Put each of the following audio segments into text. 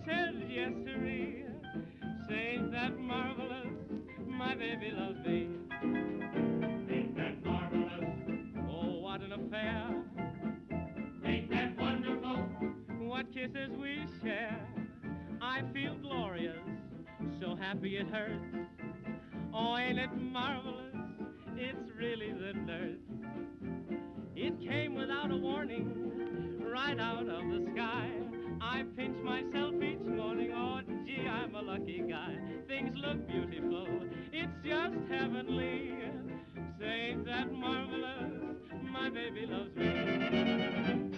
said yes, sirree. Ain't that marvelous? My baby loves me. Ain't that marvelous? Oh, what an affair. Ain't that wonderful? What kisses we share. I feel glorious, so happy it hurts. Oh, ain't it marvelous? It's really the nurse. It came without a warning, right out of the sky. I pinch myself each morning, oh gee, I'm a lucky guy. Things look beautiful, it's just heavenly. Say, ain't that marvelous? My baby loves me.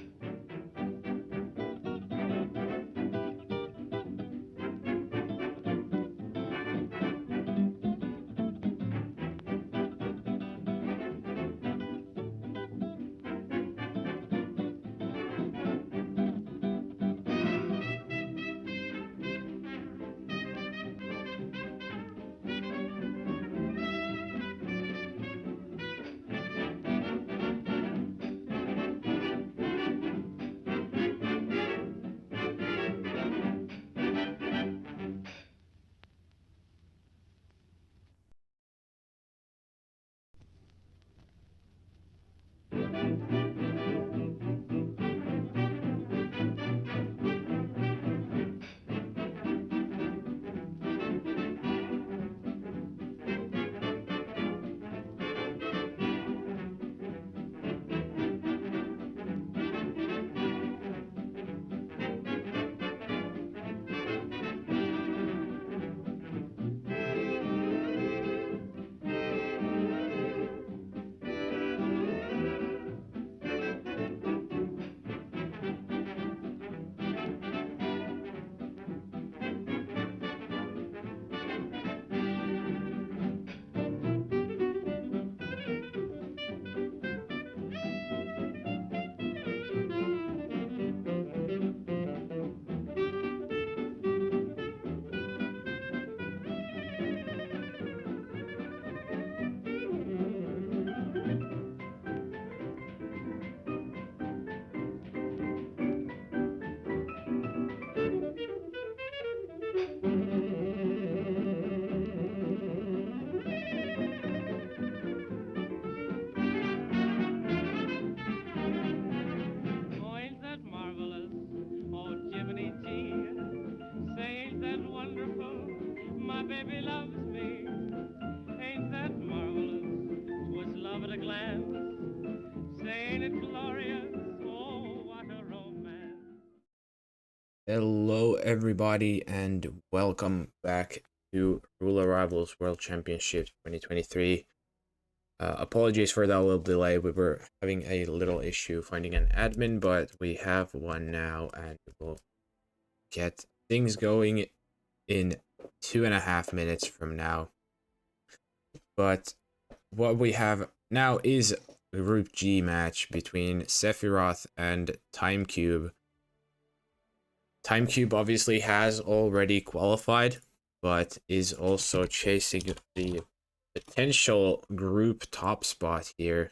Oh, ain't that marvelous? Oh, Jiminy G. Say, ain't that wonderful? My baby loves me. Ain't that marvelous? 'Twas love at a glance. Say, ain't it glorious? Oh, what a romance. Hello everybody and welcome back to Ruler Rivals World Championships 2023. Apologies for that little delay. We were having a little issue finding an admin, but we have one now and we'll get things going in 2.5 minutes from now. But what we have now is a Group G match between Sephiroth and TimeCube. TimeCube obviously has already qualified, but is also chasing the potential group top spot here.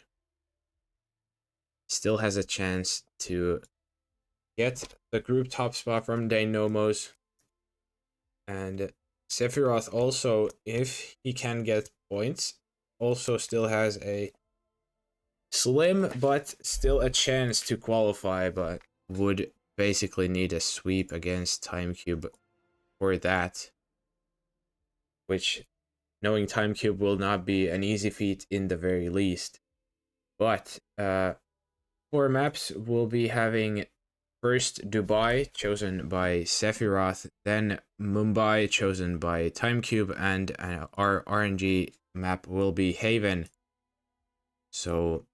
Still has a chance to get the group top spot from Dainomos. And Sephiroth also, if he can get points, also still has a slim but still a chance to qualify, but would basically need a sweep against TimeCube for that, which, knowing TimeCube, will not be an easy feat in the very least. But for maps, we'll be having first Dubai, chosen by Sephiroth, then Mumbai, chosen by TimeCube, and our RNG map will be Haven. So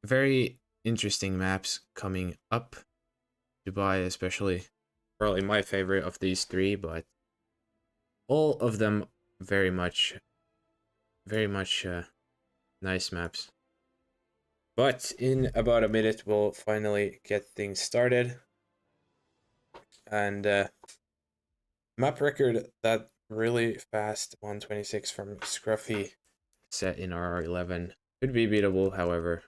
very interesting maps coming up. Dubai especially, probably my favorite of these three, but all of them very much nice maps. But in about a minute we'll finally get things started. And map record, that really fast 126 from Scruffy set in RR11 could be beatable, however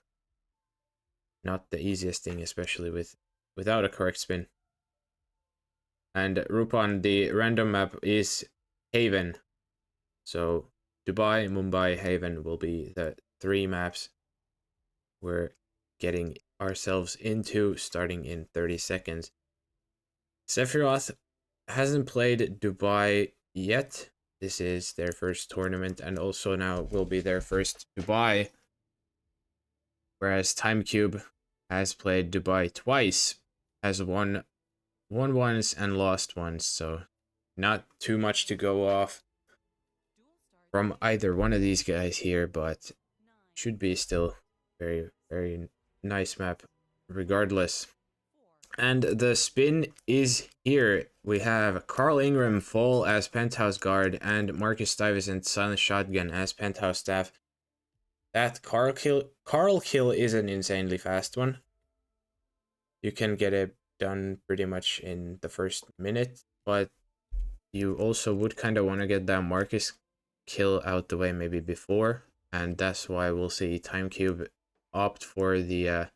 not the easiest thing, especially without a correct spin. And Rupan, the random map is Haven. So Dubai, Mumbai, Haven will be the 3 maps we're getting ourselves into starting in 30 seconds. Sephiroth hasn't played Dubai yet. This is their first tournament and also now will be their first Dubai. Whereas TimeCube has played Dubai twice, has won once and lost once, so not too much to go off from either one of these guys here, but should be still very, very nice map regardless. And the spin is here. We have Carl Ingram Fall as Penthouse Guard and Marcus Stuyvesant Silent Shotgun as Penthouse Staff. That Carl kill is an insanely fast one. You can get it done pretty much in the first minute, but you also would kind of want to get that Marcus kill out the way maybe before, and that's why we'll see TimeCube opt for the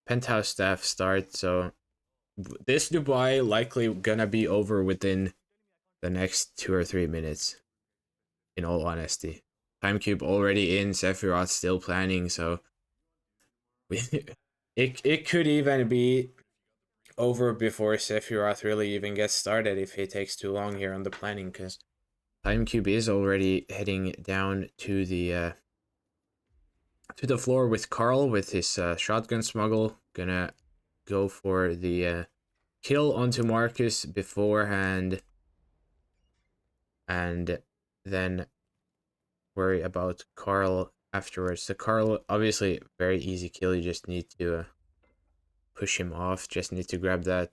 Penthouse Staff start. So this Dubai likely gonna be over within the next 2 or 3 minutes, in all honesty. TimeCube already in, Sephiroth still planning, so it could even be over before Sephiroth really even gets started if it takes too long here on the planning, because TimeCube is already heading down to the floor with Carl with his shotgun smuggle. Gonna go for the kill onto Marcus beforehand, and then worry about Carl afterwards. So Carl, obviously, very easy kill. You just need to push him off. Just need to grab that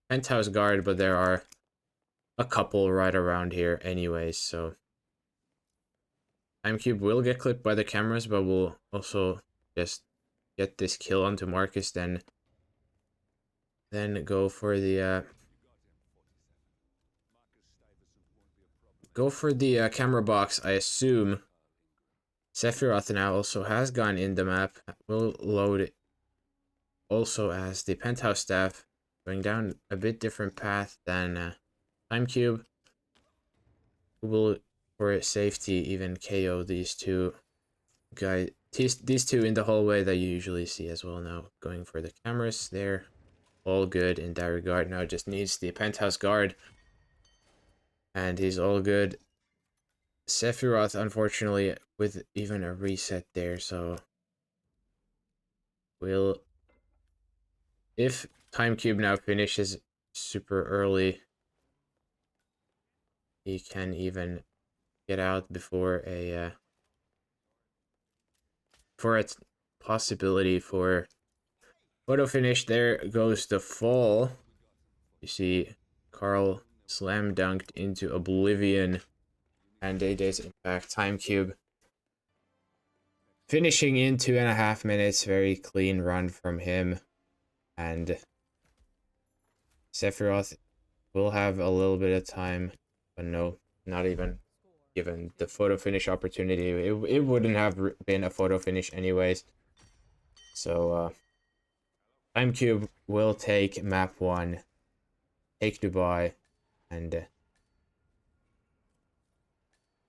Penthouse Guard, but there are a couple right around here anyways, so TimeCube will get clipped by the cameras, but we'll also just get this kill onto Marcus, then go for the camera box. I assume Sephiroth now also has gone in the map. We'll load it also as the Penthouse Staff, going down a bit different path than TimeCube. Who will, for safety, even KO these two guys, these two in the hallway that you usually see as well. Now going for the cameras there. All good in that regard. Now just needs the Penthouse Guard, and he's all good. Sephiroth, unfortunately, with even a reset there, so if TimeCube now finishes super early, he can even get out before a possibility for photo finish. There goes the fall. You see Carl slam dunked into oblivion, and Day's impact. TimeCube finishing in 2.5 minutes. Very clean run from him, and Sephiroth will have a little bit of time, but no, not even given the photo finish opportunity. It wouldn't have been a photo finish anyways. So TimeCube will take map 1, take Dubai, and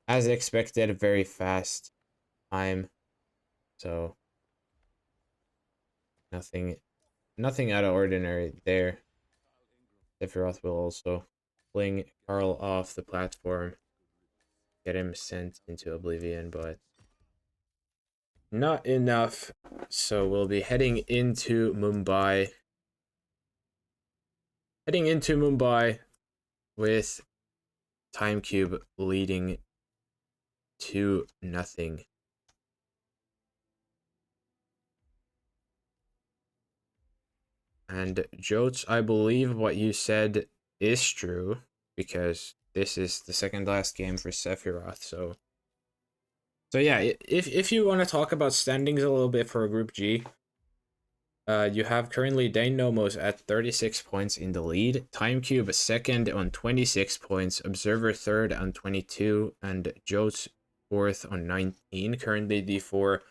as expected, very fast time. So nothing out of ordinary there. Sephiroth will also fling Carl off the platform, get him sent into oblivion, but not enough. So we'll be heading into Mumbai. With TimeCube leading 2-0. And Jotes, I believe what you said is true, because this is the second last game for Sephiroth. So yeah, if you want to talk about standings a little bit for Group G, you have currently Dane Nomos at 36 points in the lead, TimeCube second on 26 points, Observer third on 22, and Jotes fourth on 19. Currently the 4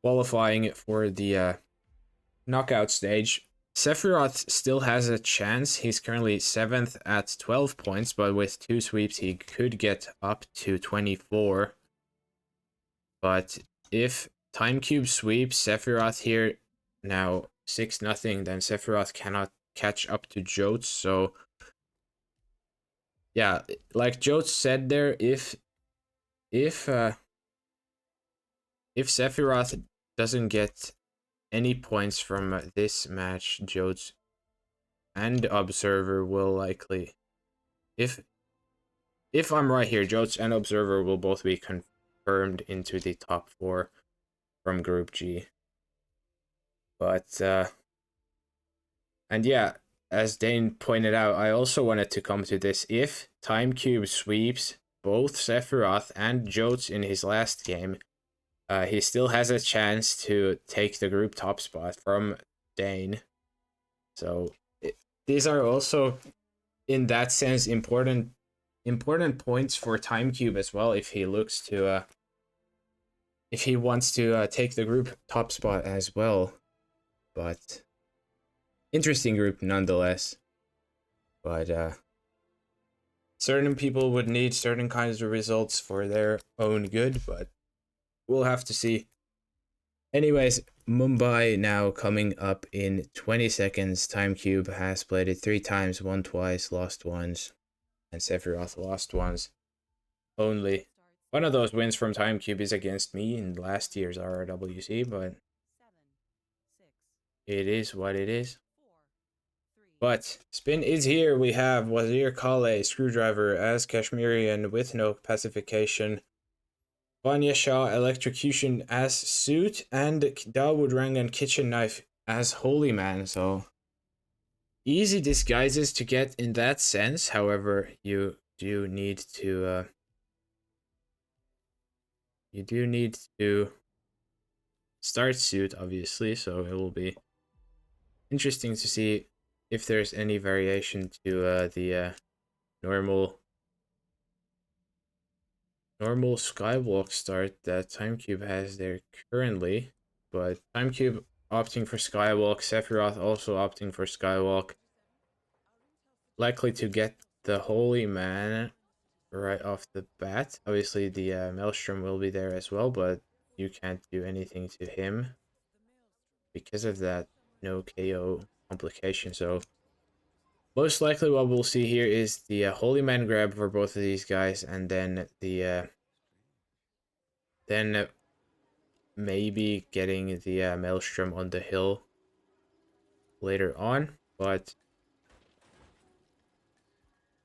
qualifying for the knockout stage. Sephiroth still has a chance. He's currently 7th at 12 points, but with 2 sweeps, he could get up to 24. But if TimeCube sweeps Sephiroth here, now 6-0, then Sephiroth cannot catch up to Jotes. So, yeah, like Jotes said there, if Sephiroth doesn't get any points from this match, Jotes and Observer will likely, if I'm right here, Jotes and Observer will both be confirmed into the top 4 from Group G. But and yeah, as Dane pointed out, I also wanted to come to this. If TimeCube sweeps both Sephiroth and Jotes in his last game, he still has a chance to take the group top spot from Dane. So these are also, in that sense, important points for TimeCube as well. If he looks to, if he wants to take the group top spot as well, but interesting group nonetheless. But certain people would need certain kinds of results for their own good, but we'll have to see. Anyways, Mumbai now coming up in 20 seconds. TimeCube has played it 3 times, won twice, lost once, and Sephiroth lost once. Only one of those wins from TimeCube is against me in last year's RRWC, but it is what it is. But spin is here. We have Wazir Kale, Screwdriver as Kashmirian with no pacification. Vanya Shah, Electrocution as Suit, and Dawood Rangan Kitchen Knife as Holy Man. So easy disguises to get in that sense. However, you do need to start Suit, obviously. So it will be interesting to see if there's any variation to the normal Skywalk start that TimeCube has there currently, but TimeCube opting for Skywalk, Sephiroth also opting for Skywalk, likely to get the Holy Man right off the bat. Obviously the Maelstrom will be there as well, but you can't do anything to him because of that no KO complication. So most likely what we'll see here is the Holy Man grab for both of these guys, and then the maybe getting the Maelstrom on the hill later on, but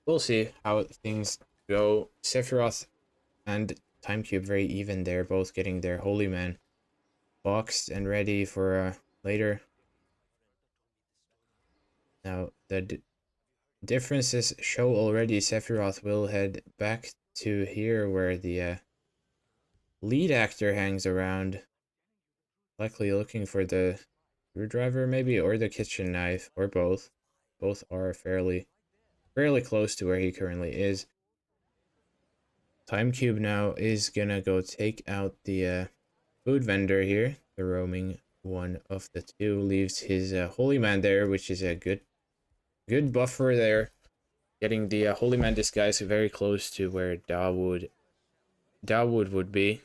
we'll see how things go. Sephiroth and TimeCube very even there, both getting their Holy Man boxed and ready for later. Now the differences show already. Sephiroth will head back to here where the lead actor hangs around, likely looking for the screwdriver maybe, or the kitchen knife, or both. Both are fairly close to where he currently is. TimeCube now is gonna go take out the food vendor here. The roaming one of the two leaves his Holy Man there, which is a good buffer there. Getting the Holy Man disguise very close to where Dawood would be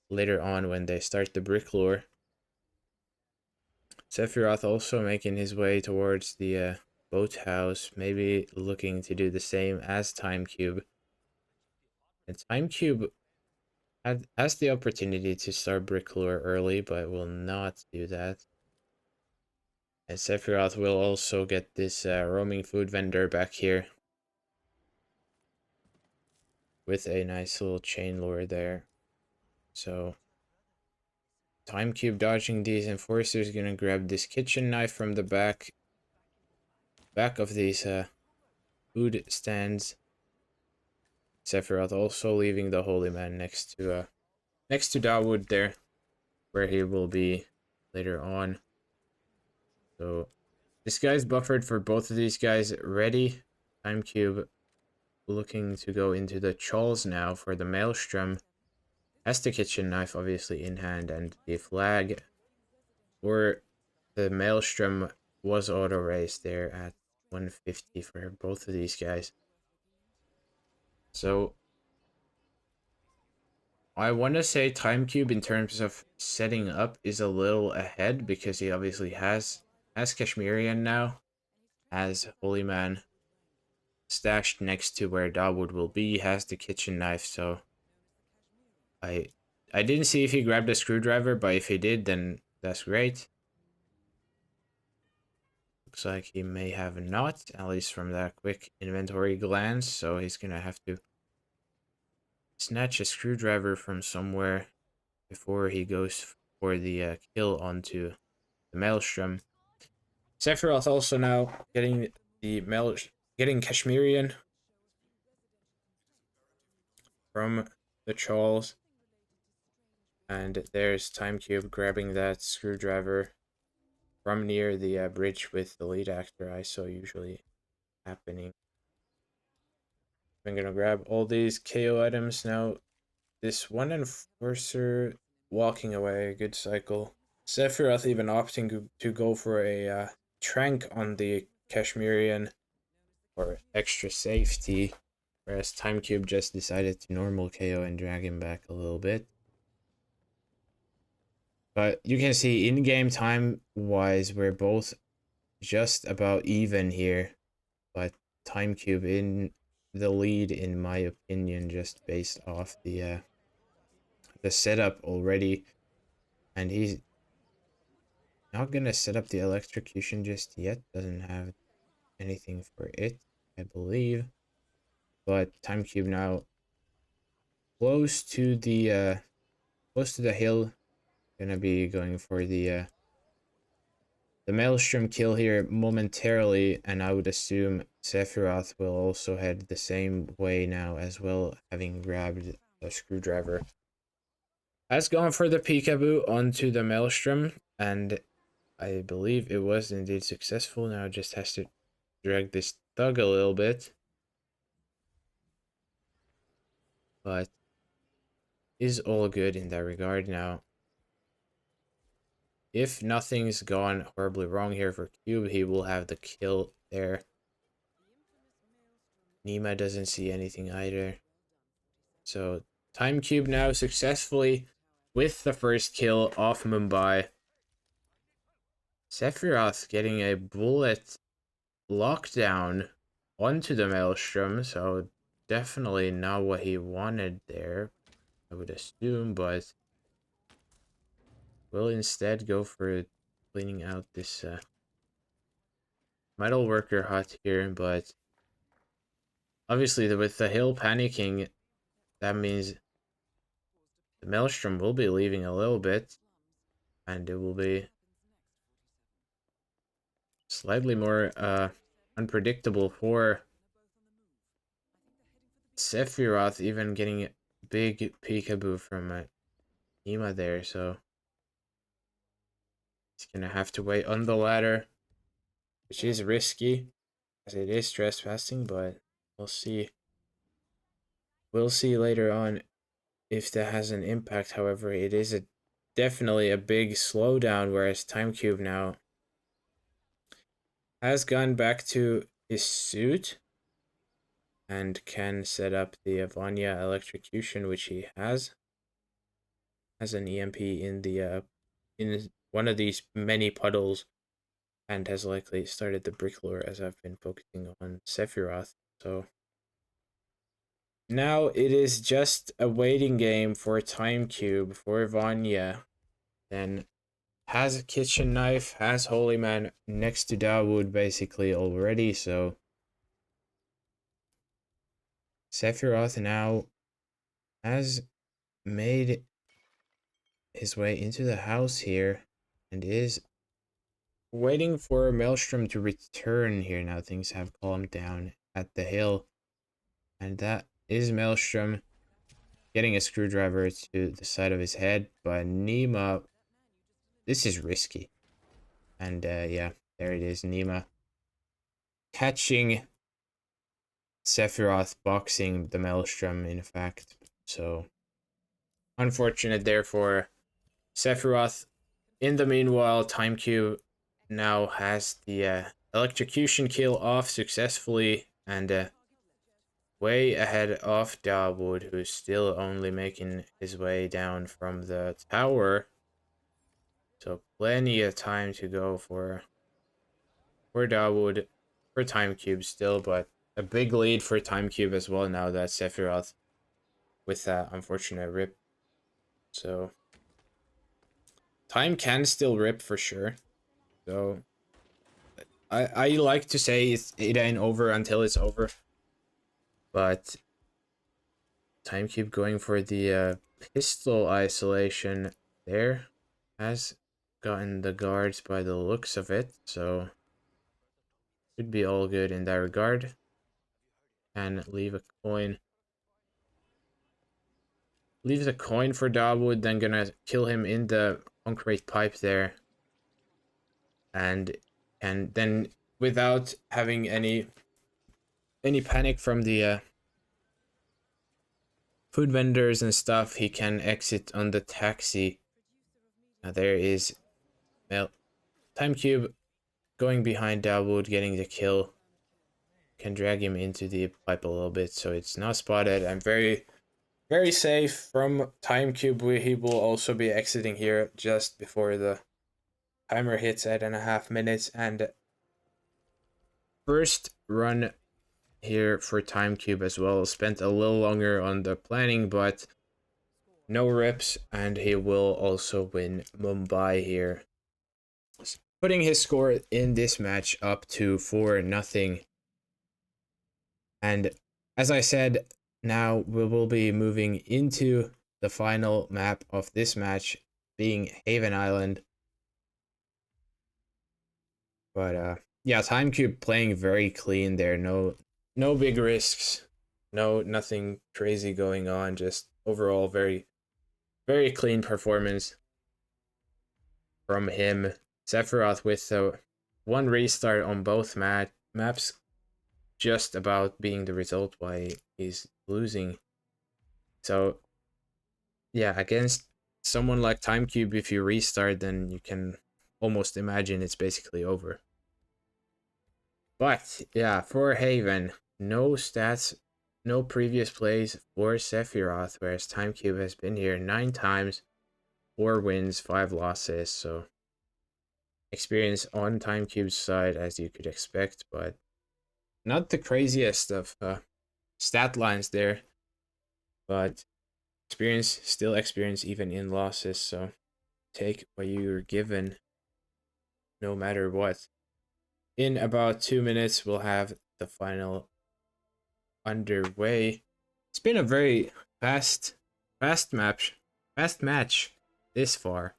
later on when they start the brick lore. Sephiroth also making his way towards the boathouse, maybe looking to do the same as TimeCube. And TimeCube has the opportunity to start brick lore early, but will not do that. And Sephiroth will also get this roaming food vendor back here with a nice little chain lure there. So TimeCube dodging these enforcers, gonna grab this kitchen knife from the back of these food stands. Sephiroth also leaving the Holy Man next to Dawood there, where he will be later on. So this guy's buffered for both of these guys ready. TimeCube looking to go into the Chawls now for the Maelstrom. Has the kitchen knife obviously in hand, and the flag for the Maelstrom was auto raised there at 150 for both of these guys. So I want to say TimeCube in terms of setting up is a little ahead because he obviously has Kashmirian now, has Holy Man stashed next to where Dawood will be, has the kitchen knife, so I didn't see if he grabbed a screwdriver, but if he did, then that's great. Looks like he may have not, at least from that quick inventory glance, so he's gonna have to snatch a screwdriver from somewhere before he goes for the kill onto the Maelstrom. Sephiroth also now getting getting Kashmirian from the Charles. And there's TimeCube grabbing that screwdriver from near the bridge with the lead actor I saw usually happening. I'm gonna grab all these KO items now. This one enforcer walking away, good cycle. Sephiroth even opting to go for a trank on the Kashmirian for extra safety, whereas TimeCube just decided to normal KO and drag him back a little bit. But you can see in-game time-wise, we're both just about even here, but TimeCube in the lead in my opinion, just based off the setup already, and he's not gonna set up the electrocution just yet. Doesn't have anything for it, I believe. But TimeCube now close to the hill, gonna be going for the Maelstrom kill here momentarily, and I would assume Sephiroth will also head the same way now as well, having grabbed a screwdriver. Has gone for the peekaboo onto the Maelstrom, and I believe it was indeed successful. Now just has to drag this thug a little bit. But is all good in that regard now. If nothing's gone horribly wrong here for Cube, he will have the kill there. Nima doesn't see anything either. So TimeCube now successfully with the first kill off Mumbai. Sephiroth getting a bullet lockdown onto the Maelstrom, so definitely not what he wanted there, I would assume, but will instead go for cleaning out this metal worker hut here, but obviously with the hill panicking, that means the Maelstrom will be leaving a little bit, and it will be slightly more unpredictable for Sephiroth, even getting a big peekaboo from Nima there, so he's gonna have to wait on the ladder, which is risky, as it is trespassing, but we'll see. We'll see later on if that has an impact. However, it is definitely a big slowdown, whereas TimeCube now has gone back to his suit and can set up the Vanya electrocution, which he has an EMP in the in one of these many puddles, and has likely started the brick lore as I've been focusing on Sephiroth. So now it is just a waiting game for TimeCube, for Vanya. Then has a kitchen knife, has Holy Man next to Dawood basically already, so Sephiroth now has made his way into the house here and is waiting for Maelstrom to return here. Now things have calmed down at the hill, and that is Maelstrom getting a screwdriver to the side of his head, but Nima, this is risky. And yeah, there it is, Nima catching Sephiroth boxing the Maelstrom, in fact. So unfortunate there for Sephiroth. In the meanwhile, TimeCube now has the electrocution kill off successfully, and way ahead of Darwood, who's still only making his way down from the tower. So plenty of time to go for Darwood, for TimeCube still, but a big lead for TimeCube as well now that Sephiroth with that unfortunate rip. So time can still rip for sure. So I like to say it ain't over until it's over. But TimeCube going for the pistol isolation there has gotten the guards by the looks of it, so should be all good in that regard. And leave a coin. Leaves a coin for Darwood, then gonna kill him in the concrete pipe there. And then without having any panic from the food vendors and stuff, he can exit on the taxi. Now there is, well, TimeCube going behind Darwood, getting the kill. Can drag him into the pipe a little bit so it's not spotted. And very, very safe from TimeCube. He will also be exiting here just before the timer hits 8.5 minutes. And first run here for TimeCube as well. Spent a little longer on the planning, but no rips, and he will also win Mumbai here, putting his score in this match up to 4-0. And as I said, now we will be moving into the final map of this match, being Haven Island. But yeah, TimeCube playing very clean there. No big risks, nothing crazy going on. Just overall very, very clean performance from him. Sephiroth with the one restart on both maps, just about being the result why he's losing. So yeah, against someone like TimeCube, if you restart, then you can almost imagine it's basically over. But yeah, for Haven, no stats, no previous plays for Sephiroth, whereas TimeCube has been here 9 times, 4 wins, 5 losses. So experience on TimeCube's side, as you could expect, but not the craziest of stat lines there. But experience, still experience even in losses. So take what you're given, no matter what. In about 2 minutes, we'll have the final underway. It's been a very fast match this far.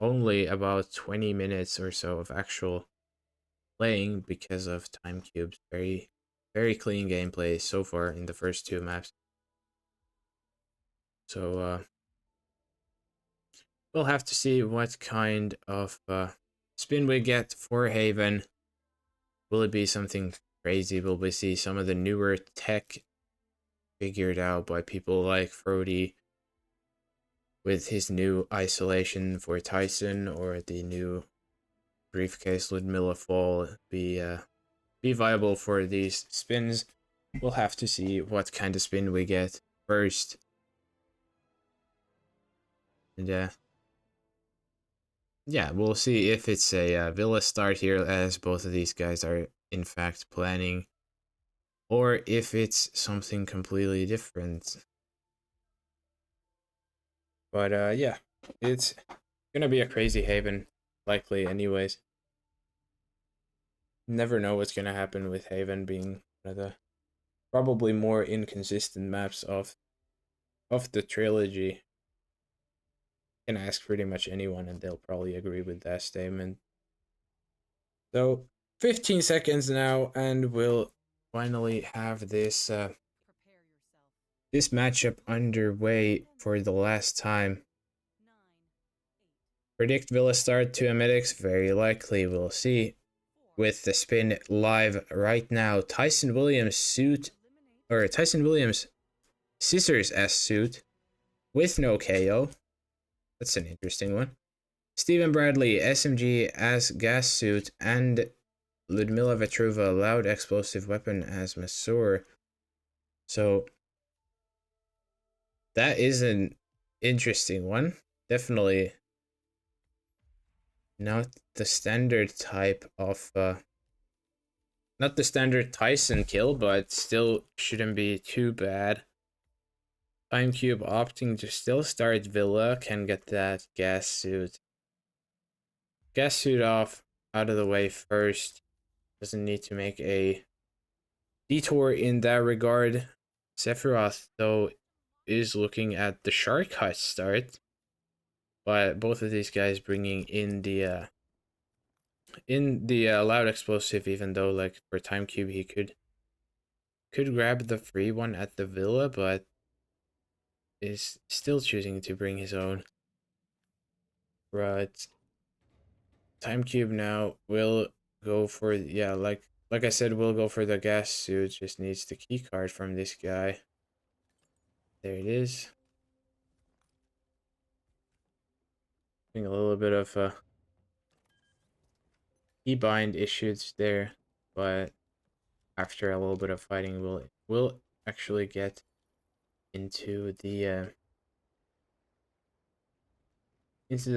Only about 20 minutes or so of actual playing because of TimeCube's very, very clean gameplay so far in the first 2 maps. So we'll have to see what kind of spin we get for Haven. Will it be something crazy? Will we see some of the newer tech figured out by people like Frody with his new isolation for Tyson, or the new briefcase Ludmilla fall be viable for these spins? We'll have to see what kind of spin we get first. And yeah, we'll see if it's a Villa start here, as both of these guys are in fact planning, or if it's something completely different. But yeah, it's gonna be a crazy Haven, likely anyways. Never know what's gonna happen with Haven being one of the probably more inconsistent maps of the trilogy. Can ask pretty much anyone and they'll probably agree with that statement. So 15 seconds now, and we'll finally have this this matchup underway for the last time. Predict Villa start to Amedix? Very likely. We'll see. With the spin live right now, Tyson Williams Scissors S suit with no KO. That's an interesting one. Stephen Bradley, SMG as gas suit, and Ludmila Vetrova, loud explosive weapon as Masur. So that is an interesting one. Definitely not the standard type of not the standard Tyson kill, but still shouldn't be too bad. TimeCube opting to still start Villa, can get that gas suit. Gas suit off, out of the way first. Doesn't need to make a detour in that regard. Sephiroth, though, is looking at the shortcut start. But both of these guys bringing in the loud explosive, even though like for TimeCube he could grab the free one at the Villa, but is still choosing to bring his own. But TimeCube now will go for, yeah, like I said, we'll go for the gas suit. Just needs the key card from this guy. There it is. Having a little bit of keybind issues there, but after a little bit of fighting, we'll actually get into the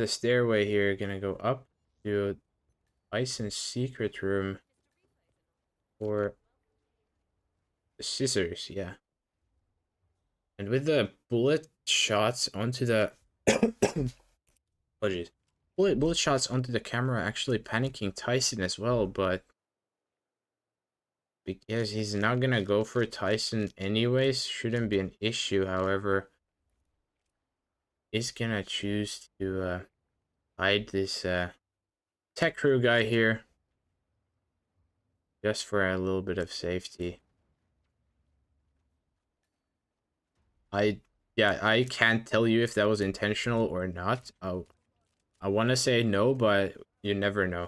stairway here. Gonna go up to Bison's secret room for the scissors, yeah. And with the bullet shots onto the apologies. Bullet shots onto the camera, actually panicking Tyson as well, but because he's not gonna go for Tyson anyways, shouldn't be an issue. However, is gonna choose to hide this tech crew guy here just for a little bit of safety. I can't tell you if that was intentional or not. I want to say no, but you never know.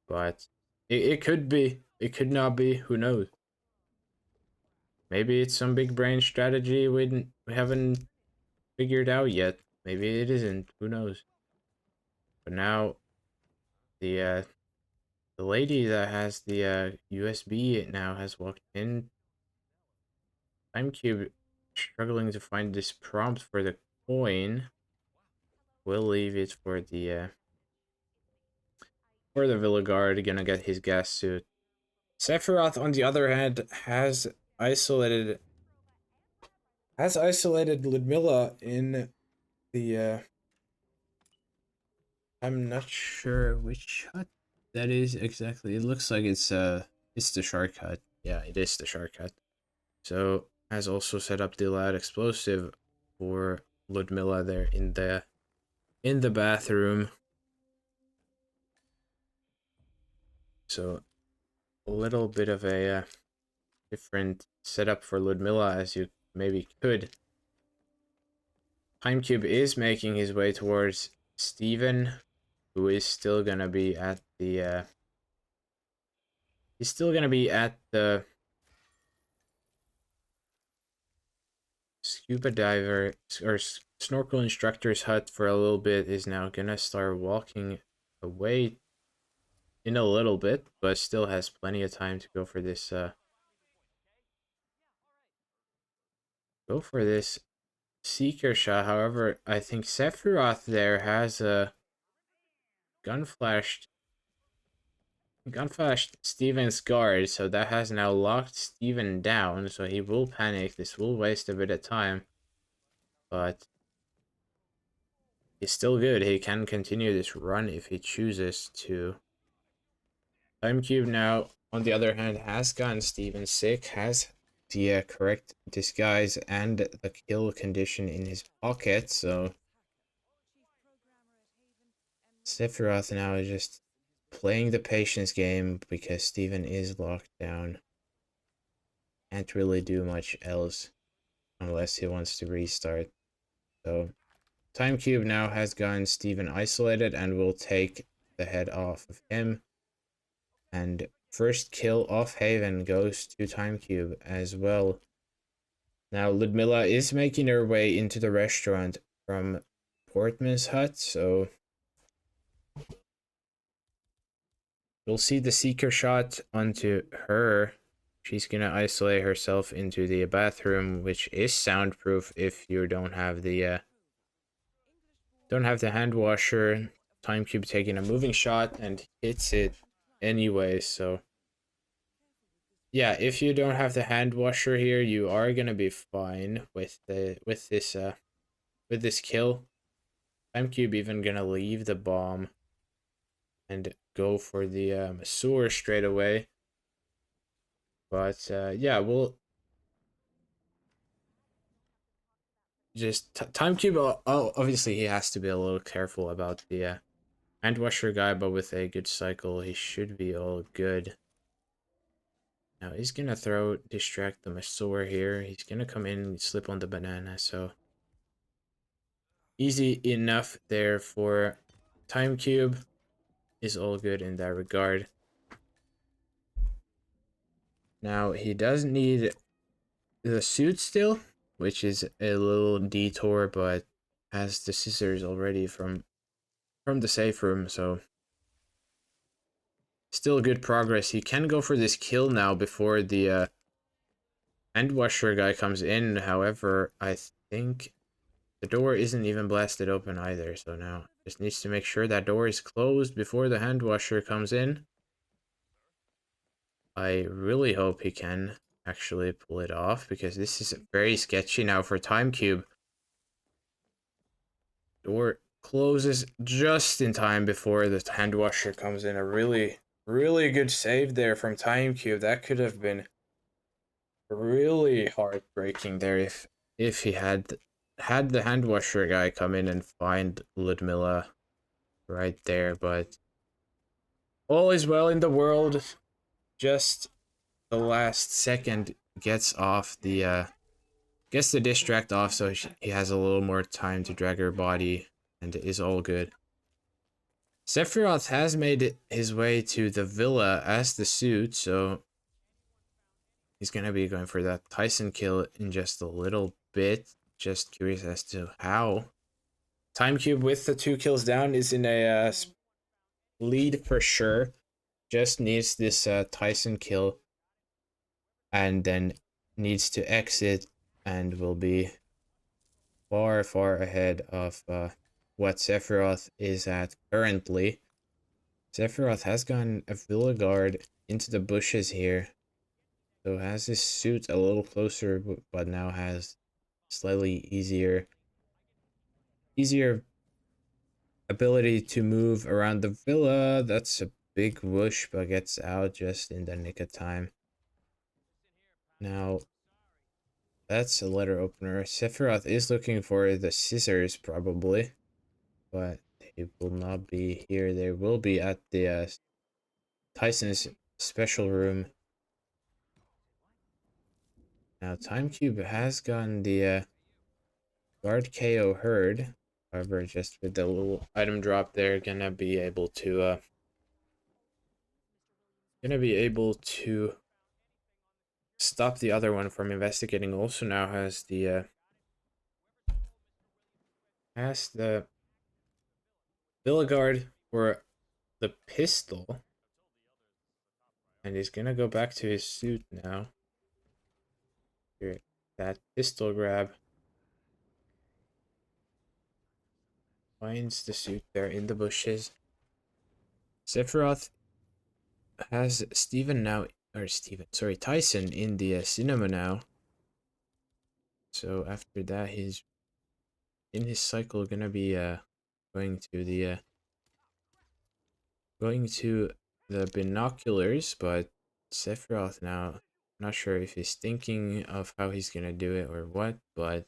But it could be. It could not be. Who knows? Maybe it's some big brain strategy we haven't figured out yet. Maybe it isn't. Who knows? But now, the lady that has the USB now has walked in. TimeCube struggling to find this prompt for the coin. We'll leave it for the Villa Guard. Gonna get his gas suit. Sephiroth, on the other hand, has isolated Ludmilla in the I'm not sure which hut that is exactly. It looks like it's the shortcut. Yeah, it is the shortcut. So has also set up the loud explosive for Ludmilla there in the bathroom. So a little bit of a different setup for Ludmilla, as you maybe could. TimeCube is making his way towards Steven, who is still gonna be at the he's still gonna be at the scuba diver or snorkel instructor's hut for a little bit. Is now gonna start walking away in a little bit, but still has plenty of time to go for this seeker shot. However, I think Sephiroth there has a gunflashed Steven's guard, so that has now locked Steven down, so he will panic. This will waste a bit of time, but he's still good. He can continue this run if he chooses to. TimeCube now, on the other hand, has gotten Steven sick, has the correct disguise and the kill condition in his pocket, so Sephiroth now is just playing the patience game because Steven is locked down. Can't really do much else unless he wants to restart. So TimeCube now has gotten Steven isolated and will take the head off of him. And first kill off Haven goes to TimeCube as well. Now Ludmilla is making her way into the restaurant from Portman's hut, so We'll see the seeker shot onto her. She's gonna isolate herself into the bathroom, which is soundproof if you don't have the hand washer. TimeCube taking a moving shot and hits it anyway, so yeah, if you don't have the hand washer here, you are gonna be fine with this kill. TimeCube even gonna leave the bomb and go for the sewer straight away. But yeah, we'll just TimeCube. Obviously he has to be a little careful about the hand washer guy, but with a good cycle, he should be all good. Now he's gonna distract the Masaur here. He's gonna come in and slip on the banana, so easy enough there for TimeCube. Is all good in that regard. Now he does need the suit still, which is a little detour, but has the scissors already from the safe room, so still good progress. He can go for this kill now before the hand washer guy comes in. However, I think the door isn't even blasted open either, so now just needs to make sure that door is closed before the hand washer comes in. I really hope he can actually pull it off, because this is very sketchy now for TimeCube. Door closes just in time before the hand washer comes in. A really, really good save there from TimeCube. That could have been really heartbreaking there if he had the hand washer guy come in and find Ludmilla right there, but all is well in the world. Just the last second gets the distract off, so he has a little more time to drag her body, and it is all good. Sephiroth has made his way to the villa as the suit, so he's gonna be going for that Tyson kill in just a little bit. Just curious as to how. TimeCube with the 2 kills down is in a lead for sure. Just needs this Tyson kill, and then needs to exit, and will be far, far ahead of what Sephiroth is at currently. Sephiroth has gone a villa guard into the bushes here, so has his suit a little closer, but now has slightly easier ability to move around the villa. That's a big whoosh, but gets out just in the nick of time. Now, that's a letter opener. Sephiroth is looking for the scissors, probably, but they will not be here. They will be at the Tyson's special room. Now, TimeCube has gotten the guard KO heard. However, just with the little item drop there, gonna be able to stop the other one from investigating. Also now has the villa guard for the pistol, and he's gonna go back to his suit now. Here, that pistol grab finds the suit there in the bushes. Sephiroth has Tyson in the cinema now. So after that, he's in his cycle gonna be going to the binoculars, but Sephiroth now, not sure if he's thinking of how he's gonna do it or what, but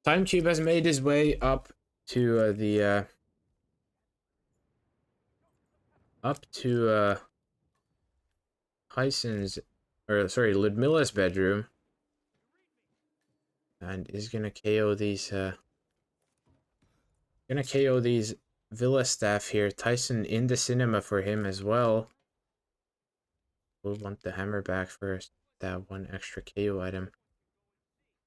TimeCube has made his way up to Ludmilla's bedroom, and is gonna KO these villa staff here. Tyson in the cinema for him as well. We'll want the hammer back first. That one extra KO item.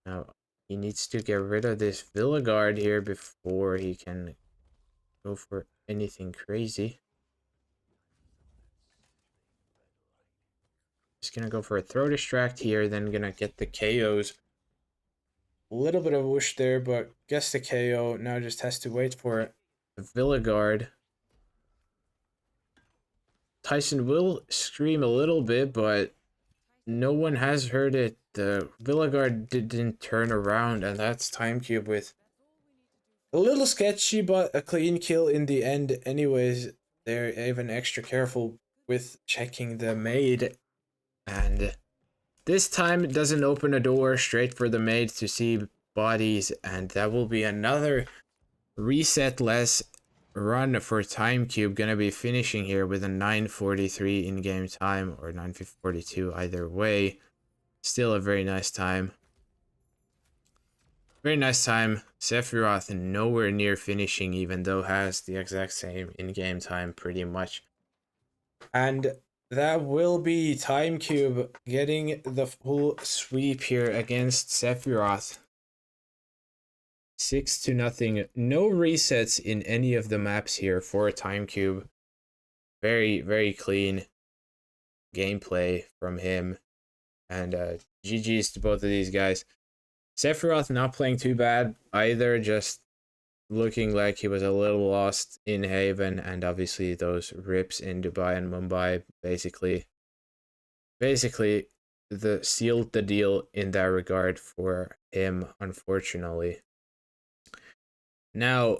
Now he needs to get rid of this villa guard here before he can go for anything crazy. Just gonna go for a throw distract here, then gonna get the KOs. A little bit of whoosh there, but gets the KO. Now just has to wait for the Villagard. Tyson will scream a little bit, but no one has heard it. The Villagard didn't turn around, and that's TimeCube with a little sketchy, but a clean kill in the end. Anyways, they're even extra careful with checking the maid, and this time it doesn't open a door straight for the maid to see bodies, and that will be another reset-less run for TimeCube. Gonna be finishing here with a 9:43 in-game time, or 9:42 either way. Still a very nice time. Very nice time. Sephiroth nowhere near finishing, even though has the exact same in-game time pretty much. And that will be TimeCube getting the full sweep here against Sephiroth. 6-0. No resets in any of the maps here for TimeCube. Very, very clean gameplay from him. And GG's to both of these guys. Sephiroth not playing too bad either, just looking like he was a little lost in Haven, and obviously those rips in Dubai and Mumbai basically sealed the deal in that regard for him, unfortunately. Now,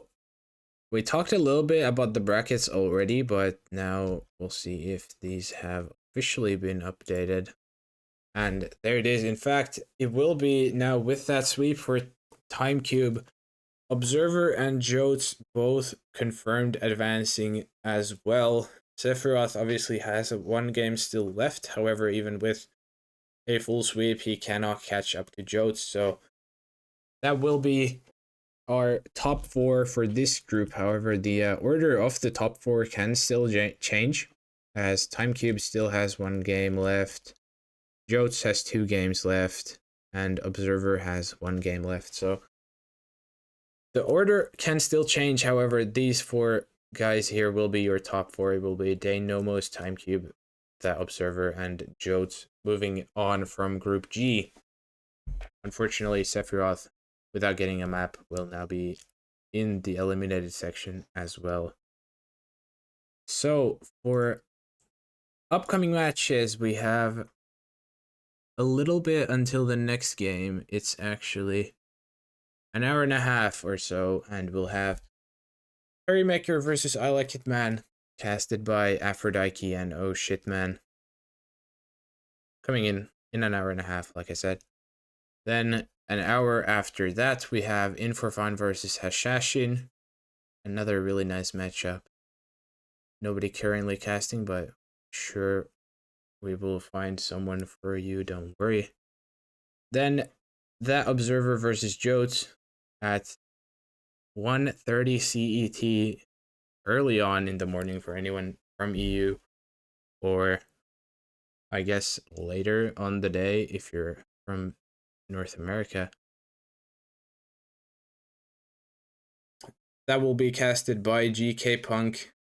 we talked a little bit about the brackets already, but now we'll see if these have officially been updated. And there it is. In fact, it will be now with that sweep for TimeCube. Observer and Jotes both confirmed advancing as well. Sephiroth obviously has one game still left. However, even with a full sweep, he cannot catch up to Jotes. So that will be our top 4 for this group. However, the order of the top 4 can still change, as TimeCube still has 1 game left. Jotes has 2 games left, and Observer has 1 game left. So the order can still change. However, these 4 guys here will be your top 4. It will be Dane, Nomos, TimeCube, the Observer, and Jotes moving on from Group G. Unfortunately, Sephiroth, without getting a map, will now be in the eliminated section as well. So for upcoming matches, we have a little bit until the next game. It's actually an hour and a half or so, and we'll have Maker versus I Like It Man, casted by Aphrodite and Oh Shit Man, coming in an hour and a half, like I said. Then an hour after that, we have In For Fun versus Hashashin, another really nice matchup. Nobody currently casting, but sure we will find someone for you, don't worry. Then That Observer versus Jotes at 1:30 CET, early on in the morning for anyone from EU, or I guess later on the day if you're from North America. That will be casted by GK Punk,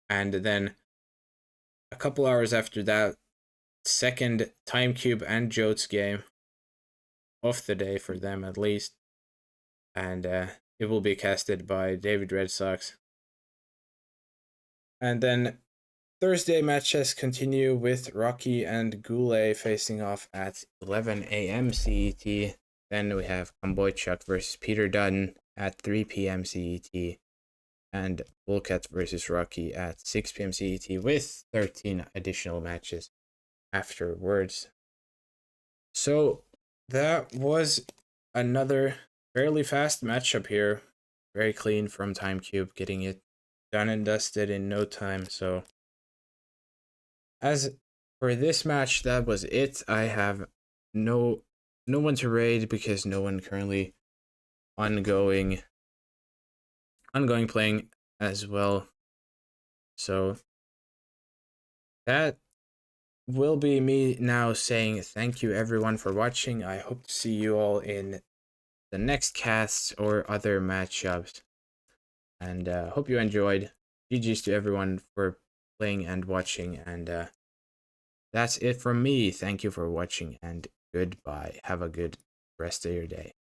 and then a couple hours after that, second TimeCube and Jotes game of the day for them at least, and it will be casted by David Red Sox. And then Thursday matches continue with Rocky and Goulet facing off at 11 a.m. CET. Then we have Kamboychuk versus Peter Dutton at 3 p.m. CET, and Volkat versus Rocky at 6 p.m. CET, with 13 additional matches afterwards. So that was another fairly fast matchup here. Very clean from TimeCube, getting it done and dusted in no time. So as for this match, that was it. I have no one to raid because no one currently ongoing playing as well. So that will be me now saying thank you everyone for watching. I hope to see you all in the next casts or other matchups, and hope you enjoyed. GG's to everyone for playing and watching, and that's it from me. Thank you for watching and goodbye. Have a good rest of your day.